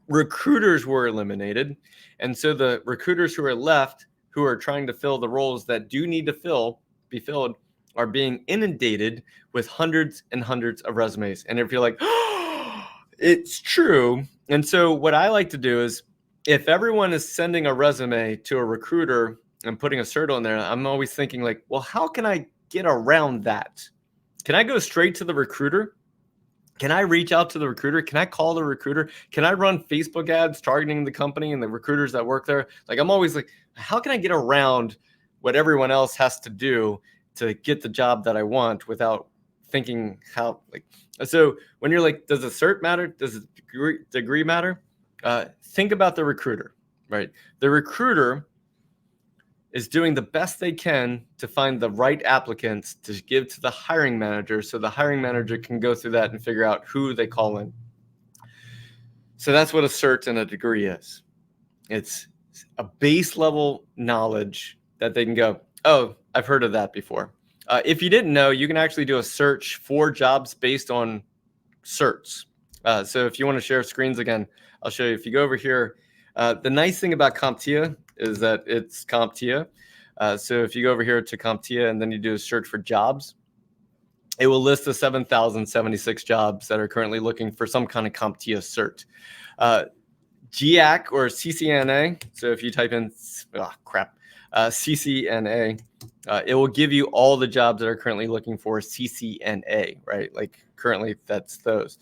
Recruiters were eliminated. And so the recruiters who are left, who are trying to fill the roles that do need to be filled, are being inundated with hundreds and hundreds of resumes. And if you're like, oh, it's true. And so what I like to do is, if everyone is sending a resume to a recruiter and putting a cert on there, I'm always thinking like, well, how can I get around that? Can I go straight to the recruiter? Can I reach out to the recruiter? Can I call the recruiter? Can I run Facebook ads targeting the company and the recruiters that work there? Like, I'm always like, how can I get around what everyone else has to do to get the job that I want without thinking how, like, so when you're like, does the cert matter? Does the degree matter? Think about the recruiter, right? The recruiter is doing the best they can to find the right applicants to give to the hiring manager, so the hiring manager can go through that and figure out who they call in. So that's what a cert and a degree is. It's a base level knowledge that they can go, oh, I've heard of that before. If you didn't know, you can actually do a search for jobs based on certs. So if you want to share screens again, I'll show you. If you go over here, the nice thing about CompTIA is that it's CompTIA. So if you go over here to CompTIA and then you do a search for jobs, it will list the 7,076 jobs that are currently looking for some kind of CompTIA cert. GIAC or CCNA, so if you type in, CCNA, it will give you all the jobs that are currently looking for CCNA, right? Like currently that's those.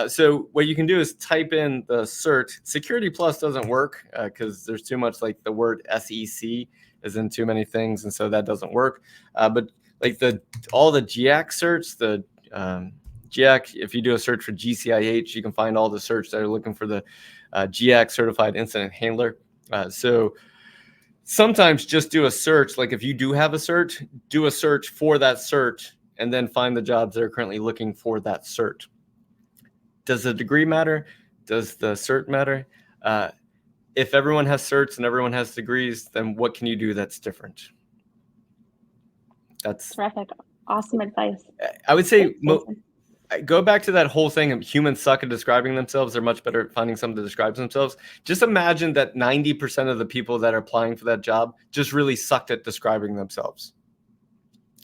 So what you can do is type in the cert. Security Plus doesn't work because there's too much, like the word SEC is in too many things, and so that doesn't work. But like all the GIAC certs, the GIAC, if you do a search for GCIH, you can find all the certs that are looking for the GIAC certified incident handler. So sometimes just do a search. Like if you do have a cert, do a search for that cert and then find the jobs that are currently looking for that cert. Does the degree matter? Does the cert matter? if everyone has certs and everyone has degrees, then what can you do that's different? That's terrific. Awesome advice. I would say Thanks, go back to that whole thing of humans suck at describing themselves. They're much better at finding something to describe themselves. Just imagine that 90% of the people that are applying for that job just really sucked at describing themselves.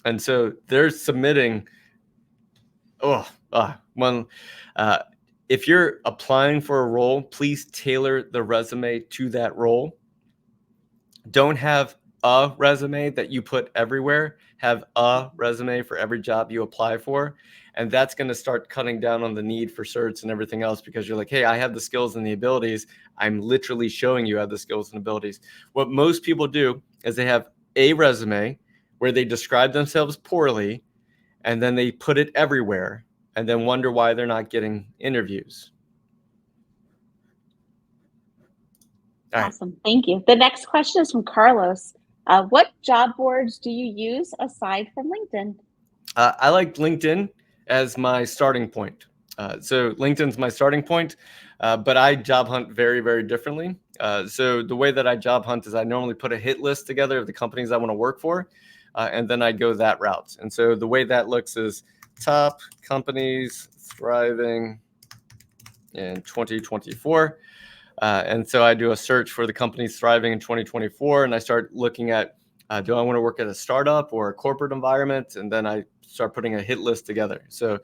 And so they're submitting. If you're applying for a role, please tailor the resume to that role. Don't have a resume that you put everywhere. Have a resume for every job you apply for. And that's going to start cutting down on the need for certs and everything else, because you're like, hey, I have the skills and the abilities. I'm literally showing you I have the skills and abilities. What most people do is they have a resume where they describe themselves poorly, and then they put it everywhere and then wonder why they're not getting interviews. Awesome. Thank you. The next question is from Carlos. What job boards do you use aside from LinkedIn? I like LinkedIn as my starting point. So LinkedIn's my starting point, but I job hunt very, very differently. So the way that I job hunt is I normally put a hit list together of the companies I want to work for, and then I go that route. And so the way that looks is top companies thriving in 2024. And so I do a search for the companies thriving in 2024, and I start looking at, do I want to work at a startup or a corporate environment? And then I start putting a hit list together. So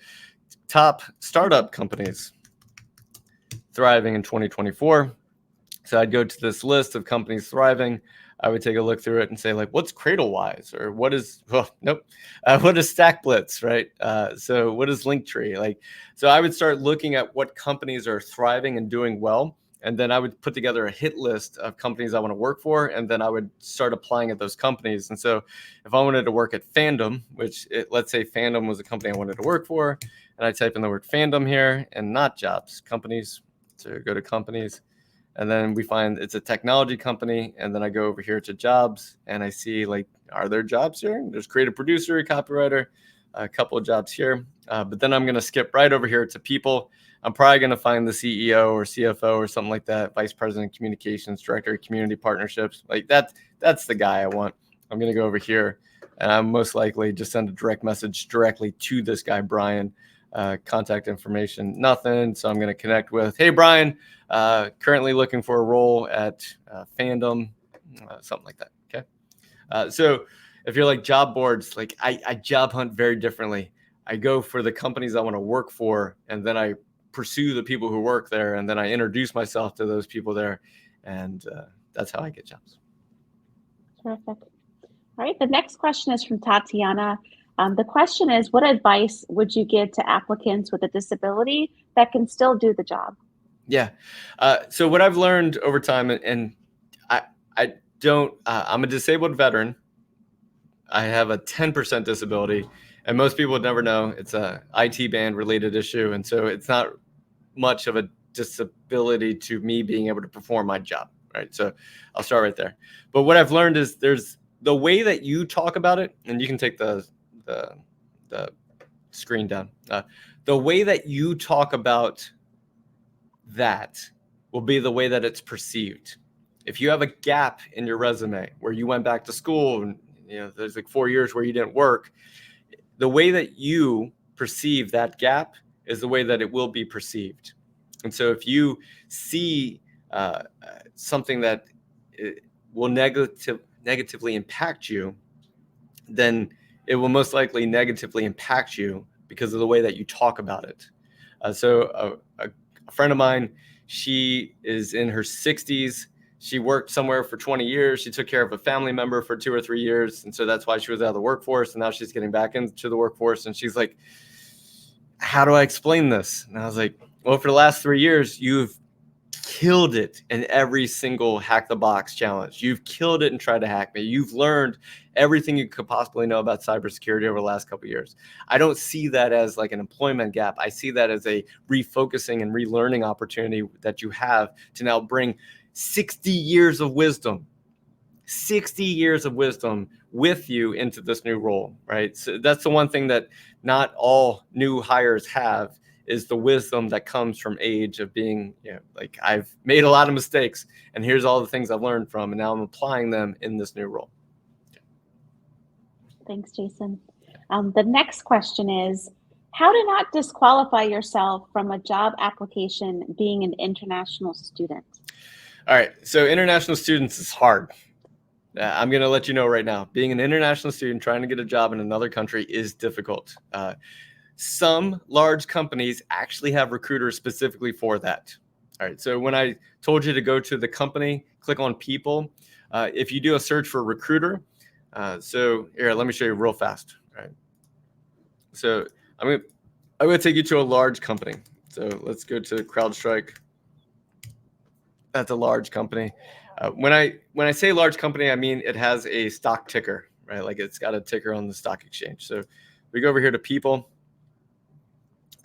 top startup companies thriving in 2024. So I'd go to this list of companies thriving. I would take a look through it and say, like, what's CradleWise, or what is, what is StackBlitz, right? So what is Linktree? Like, so I would start looking at what companies are thriving and doing well. And then I would put together a hit list of companies I want to work for. And then I would start applying at those companies. And so if I wanted to work at Fandom, let's say Fandom was a company I wanted to work for, and I type in the word Fandom here and not jobs, companies. So go to companies. And then we find it's a technology company. And then I go over here to jobs, and I see, like, are there jobs here? There's creative producer, copywriter, a couple of jobs here. But then I'm going to skip right over here to people. I'm probably going to find the CEO or CFO or something like that, vice president, communications, director of community partnerships. Like that's the guy I want. I'm going to go over here, and I'm most likely just send a direct message directly to this guy, Brian. Contact information, nothing. So I'm going to connect with, hey, Brian, currently looking for a role at Fandom, something like that. Okay. So if you're like job boards, like I job hunt very differently. I go for the companies I want to work for, and then I pursue the people who work there, and then I introduce myself to those people there, and that's how I get jobs. Terrific. All right. The next question is from Tatiana. The question is, what advice would you give to applicants with a disability that can still do the job? Yeah. So what I've learned over time, and I don't, I'm a disabled veteran. I have a 10% disability, and most people would never know. It's a IT band related issue. And so it's not much of a disability to me being able to perform my job. Right. So I'll start right there. But what I've learned is there's the way that you talk about it, and you can take the screen down. The way that you talk about that will be the way that it's perceived. If you have a gap in your resume where you went back to school and there's like 4 years where you didn't work, the way that you perceive that gap is the way that it will be perceived. And so if you see something that will negatively impact you, then it will most likely negatively impact you because of the way that you talk about it. So a friend of mine, she is in her 60s. She worked somewhere for 20 years. She took care of a family member for 2 or 3 years. And so that's why she was out of the workforce. And now she's getting back into the workforce. And she's like, how do I explain this? And I was like, well, for the last 3 years, you've killed it in every single hack the box challenge. You've killed it and tried to hack me. You've learned everything you could possibly know about cybersecurity over the last couple of years. I don't see that as like an employment gap. I see that as a refocusing and relearning opportunity that you have to now bring 60 years of wisdom with you into this new role, right? So that's the one thing that not all new hires have is the wisdom that comes from age of being, like, I've made a lot of mistakes, and here's all the things I've learned from, and now I'm applying them in this new role. Thanks, Jason. The next question is, how to not disqualify yourself from a job application being an international student? All right, so international students is hard. I'm going to let you know right now, being an international student trying to get a job in another country is difficult. Some large companies actually have recruiters specifically for that. All right, so when I told you to go to the company, click on people. If you do a search for recruiter, so here, let me show you real fast. All right, so I'm going to take you to a large company. So let's go to CrowdStrike. That's a large company. When I say large company, I mean it has a stock ticker, right? Like it's got a ticker on the stock exchange. So we go over here to people,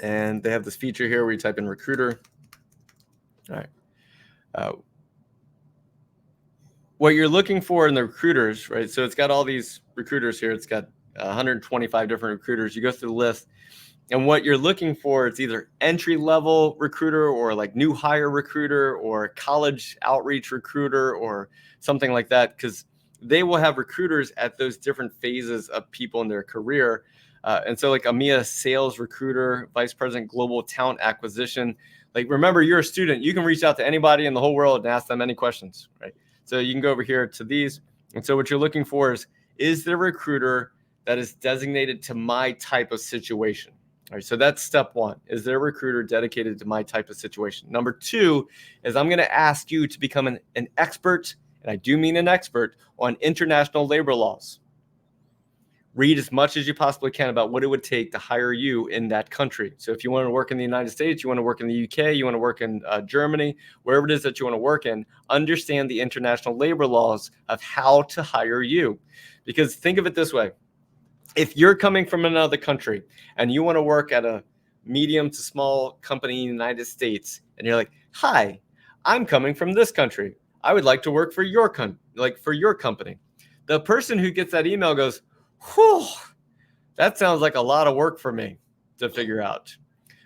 and they have this feature here where you type in recruiter. All right. What you're looking for in the recruiters, right? So it's got all these recruiters here. It's got 125 different recruiters. You go through the list, and what you're looking for is either entry-level recruiter or like new hire recruiter or college outreach recruiter or something like that, because they will have recruiters at those different phases of people in their career. And so like EMEA sales recruiter, vice president, global talent acquisition. Like, remember, you're a student. You can reach out to anybody in the whole world and ask them any questions, right? So you can go over here to these. And so what you're looking for is there a recruiter that is designated to my type of situation? All right, so that's step one. Is there a recruiter dedicated to my type of situation? Number two is I'm going to ask you to become an expert, and I do mean an expert, on international labor laws. Read as much as you possibly can about what it would take to hire you in that country. So if you want to work in the United States, you want to work in the UK, you want to work in Germany, wherever it is that you want to work in, understand the international labor laws of how to hire you. Because think of it this way. If you're coming from another country and you want to work at a medium to small company in the United States, and you're like, hi, I'm coming from this country. I would like to work for your company. The person who gets that email goes, whew, that sounds like a lot of work for me to figure out.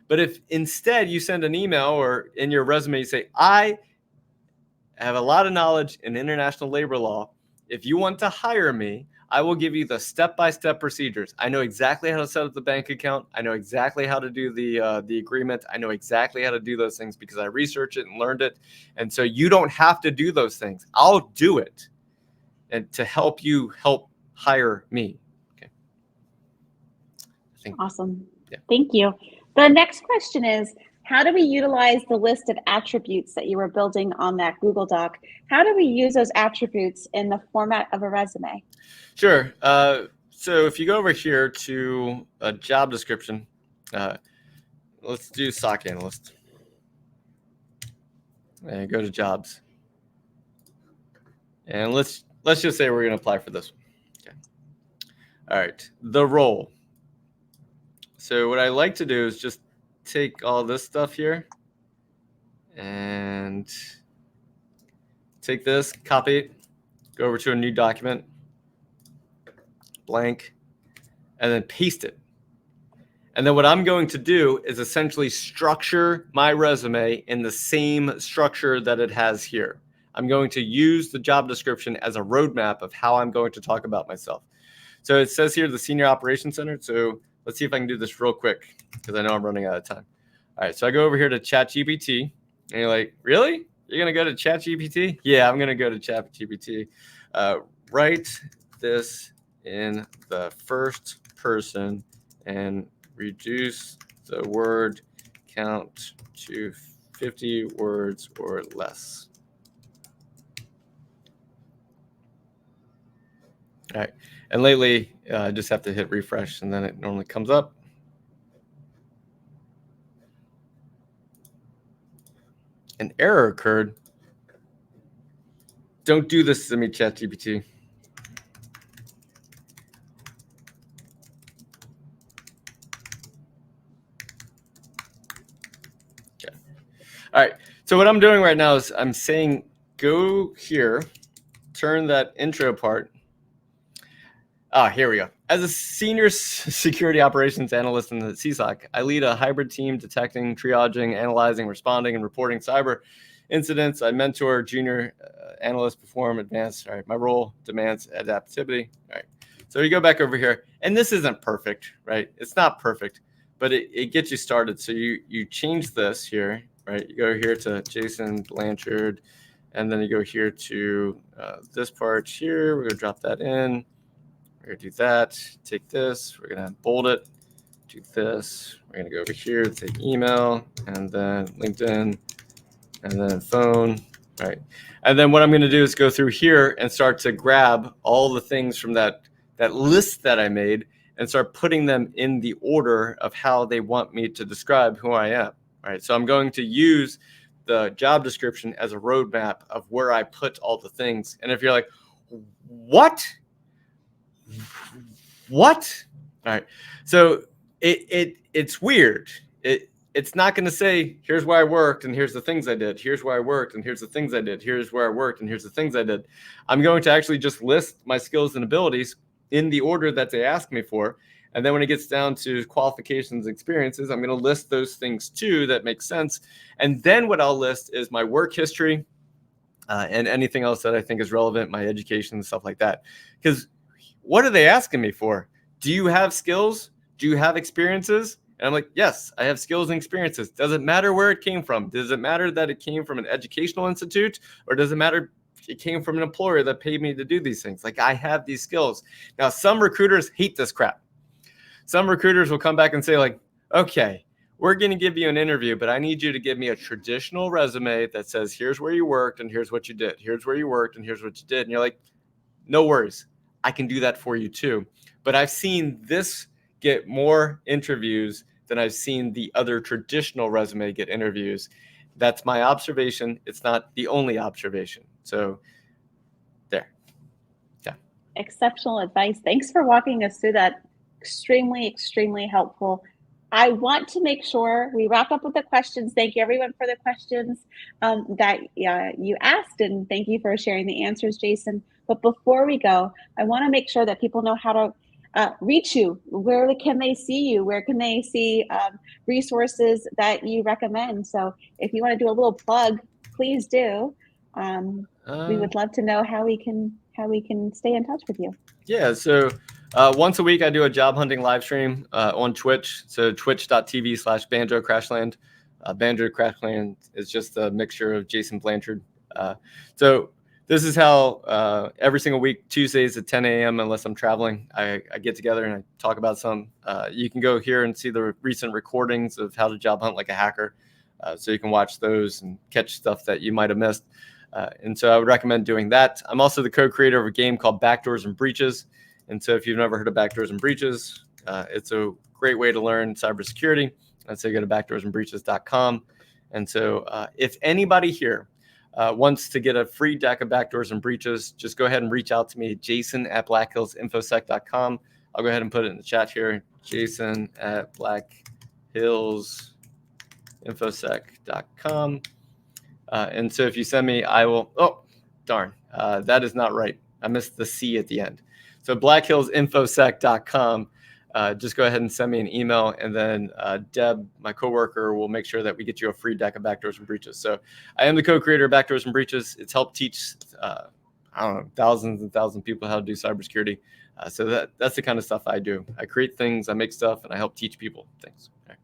But if instead you send an email or in your resume, you say, I have a lot of knowledge in international labor law. If you want to hire me, I will give you the step-by-step procedures. I know exactly how to set up the bank account. I know exactly how to do the agreement. I know exactly how to do those things because I researched it and learned it. And so you don't have to do those things. I'll do it, and to help you help hire me. Okay. Awesome. Yeah. Thank you. The next question is, how do we utilize the list of attributes that you were building on that Google Doc? How do we use those attributes in the format of a resume? Sure. So if you go over here to a job description, let's do SOC analyst. And go to jobs. And let's just say we're going to apply for this one. Okay. All right. The role. So what I like to do is just take all this stuff here and take this, copy it, go over to a new document, blank, and then paste it. And then what I'm going to do is essentially structure my resume in the same structure that it has here. I'm going to use the job description as a roadmap of how I'm going to talk about myself. So it says here the Senior Operations Center. So let's see if I can do this real quick because I know I'm running out of time. All right, so I go over here to ChatGPT, and you're like, really? You're going to go to ChatGPT? Yeah, I'm going to go to ChatGPT. Write this in the first person and reduce the word count to 50 words or less. All right, and lately, I just have to hit refresh, and then it normally comes up. An error occurred. Don't do this to me, ChatGPT. Okay. All right. So what I'm doing right now is I'm saying, go here, turn that intro part. Here we go. As a senior security operations analyst in the CSOC, I lead a hybrid team detecting, triaging, analyzing, responding, and reporting cyber incidents. I mentor junior analysts perform advanced. All right, my role demands adaptivity. All right, so you go back over here, and this isn't perfect, right? It's not perfect, but it gets you started. So you change this here, right? You go here to Jason Blanchard, and then you go here to this part here. We're gonna drop that in. We're gonna do that, take this, we're gonna bold it, do this, we're gonna go over here, take email, and then LinkedIn, and then phone, right? And then what I'm gonna do is go through here and start to grab all the things from that list that I made and start putting them in the order of how they want me to describe who I am, right? So I'm going to use the job description as a roadmap of where I put all the things. And if you're like, what? All right. So it's weird. It's not going to say, here's where I worked and here's the things I did. Here's where I worked and here's the things I did. Here's where I worked and here's the things I did. I'm going to actually just list my skills and abilities in the order that they ask me for. And then when it gets down to qualifications, experiences, I'm going to list those things too that make sense. And then what I'll list is my work history and anything else that I think is relevant, my education and stuff like that. Because what are they asking me for? Do you have skills? Do you have experiences? And I'm like, yes, I have skills and experiences. Does it matter where it came from? Does it matter that it came from an educational institute? Or does it matter it came from an employer that paid me to do these things? Like, I have these skills. Now, some recruiters hate this crap. Some recruiters will come back and say, like, okay, we're going to give you an interview, but I need you to give me a traditional resume that says, here's where you worked and here's what you did. Here's where you worked and here's what you did. And you're like, no worries. I can do that for you too. But I've seen this get more interviews than I've seen the other traditional resume get interviews. That's my observation. It's not the only observation. So there. Yeah. Exceptional advice. Thanks for walking us through that. Extremely, extremely helpful. I want to make sure we wrap up with the questions. Thank you, everyone, for the questions that you asked, and thank you for sharing the answers, Jason. But before we go, I want to make sure that people know how to reach you. Where can they see you? Where can they see resources that you recommend? So if you want to do a little plug, please do. We would love to know how we can stay in touch with you. Yeah, so once a week I do a job hunting live stream on Twitch. So twitch.tv/Banjo Crashland. Banjo Crashland is just a mixture of Jason Blanchard. So this is how every single week, Tuesdays at 10 a.m., unless I'm traveling, I get together and I talk about some. You can go here and see the recent recordings of how to job hunt like a hacker. So you can watch those and catch stuff that you might have missed. And so I would recommend doing that. I'm also the co-creator of a game called Backdoors and Breaches. And so if you've never heard of Backdoors and Breaches, it's a great way to learn cybersecurity. And so go to backdoorsandbreaches.com. And so if anybody here wants to get a free deck of Backdoors and Breaches, just go ahead and reach out to me, jason@blackhillsinfosec.com. I'll go ahead and put it in the chat here, jason@blackhillsinfosec.com. And so if you send me, I will, oh, darn, that is not right. I missed the C at the end. So blackhillsinfosec.com. Just go ahead and send me an email, and then Deb, my coworker, will make sure that we get you a free deck of Backdoors and Breaches. So I am the co-creator of Backdoors and Breaches. It's helped teach, thousands and thousands of people how to do cybersecurity. So that's the kind of stuff I do. I create things, I make stuff, and I help teach people things. Okay.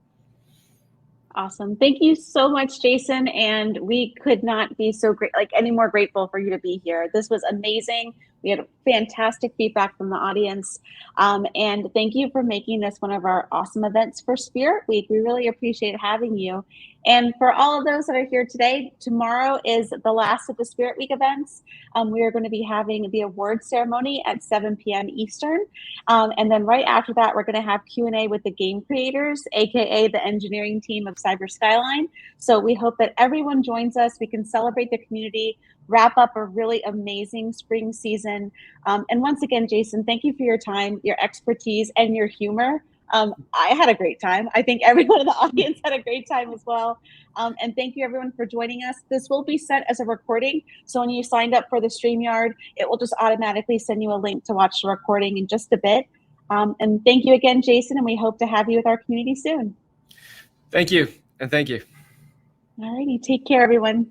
Awesome. Thank you so much, Jason. And we could not be so great, any more grateful for you to be here. This was amazing. We had fantastic feedback from the audience. And thank you for making this one of our awesome events for Spirit Week. We really appreciate having you. And for all of those that are here today, tomorrow is the last of the Spirit Week events. We are going to be having the award ceremony at 7 p.m. Eastern. And then right after that, we're going to have Q&A with the game creators, AKA the engineering team of Cyber Skyline. So we hope that everyone joins us. We can celebrate the community, wrap up a really amazing spring season. And once again, Jason, thank you for your time, your expertise, and your humor. I had a great time. I think everyone in the audience had a great time as well. And thank you everyone for joining us. This will be set as a recording. So when you signed up for the StreamYard, it will just automatically send you a link to watch the recording in just a bit. And thank you again, Jason, and we hope to have you with our community soon. Thank you. And thank you. All righty. Take care, everyone.